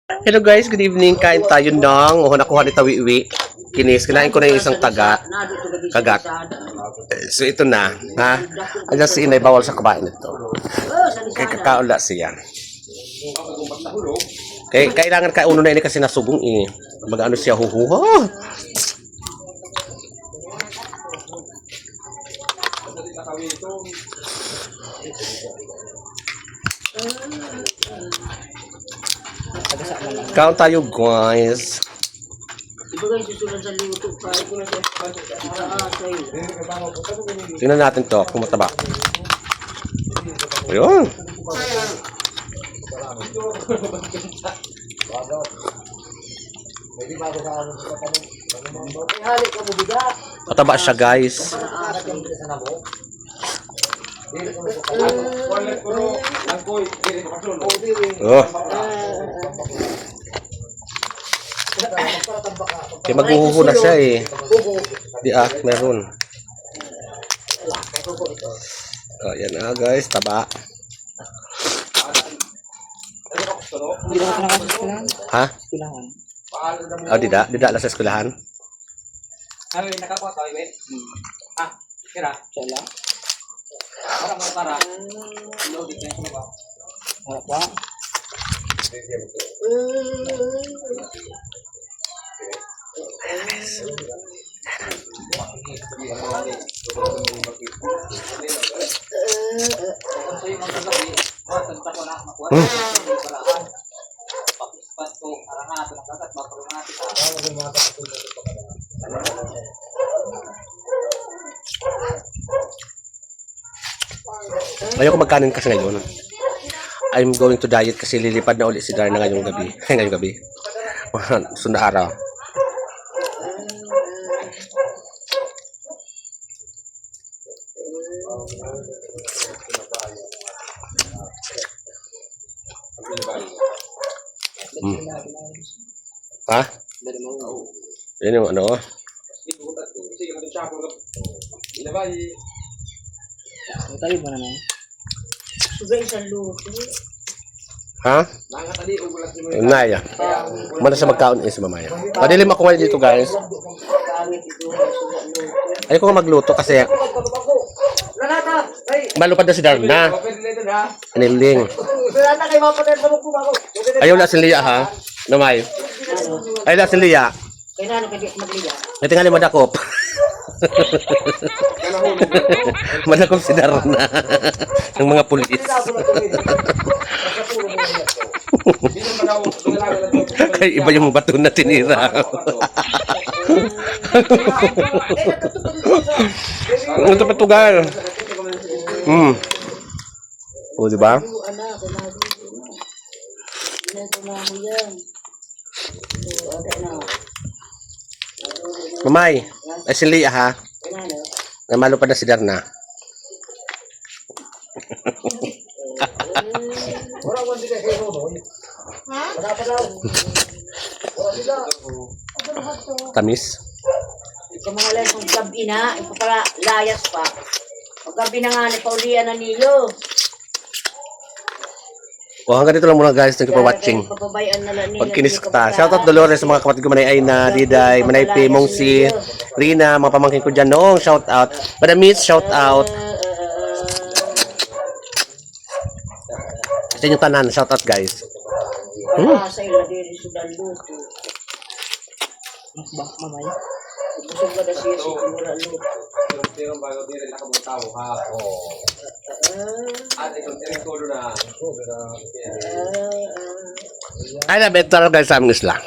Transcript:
Hello guys, good evening. Kain tayo ng nakuha ni Tawiwi. Kinis, kinain ko na yung isang kagat. So ito na, ha? Ayan si Inay, bawal sa kabain ito. Kaya kakaula siya. Kaya kailangan kauno na ini kasi nasubong eh. Mag-ano siya, huhuha. Kaon tayo guys. Tingnan natin to kung mataba. Ayun. Mataba siya guys. Oh. Kaya maghuhuho na siya eh. Di meron. Oh, yan na guys, taba. Ha? Oh, dida lang sa eskwelahan. Ay, nakakuha tayo, eh. Kira. Sala. Para. Loading na ito ba? Wala pa. Ayoko magkanin kasi ngayon. I'm going to diet kasi lilipad na ulit si Darna ngayong gabi. Ngayong gabi. Sunod araw. Ha? Yan yung ano? Tayo ba naman? Sugay sa luto. Ha? Naya. Mana sa magkaon is mamaya. Padilim ako ngayon dito guys. Ayoko nga magluto kasi malupad na si Darna. Aniling. Ayaw na si Lia ha? Namay. Ayaw na si Lia. Ay tingali madakop. Madakop si Darna ng mga pulis. Kaya iba yung bato na tinira. Ito patugal. O, diba? Mamay, ay si Lia ha? Namalo pa na si Darna. Tamis. Ikaw mga lang kung gabi na, ikaw pala layas pa. Pag gabi na nga, napaulian na niyo. O hanggang dito lang muna guys. Thank you for watching. Pagkinis ko ta. Shoutout Dolores sa mga kapatid ko Manay Aina, Diday, Manay P, Mongsi, Rina, mga pamangkin ko dyan noong. Shoutout. Madamis, shoutout. Sa inyong tanan, shoutout guys. Sa ila din sudan luto. Ba, mamay? Busog ka na siya sa mura luto. Ay na, better guys sa aming isla.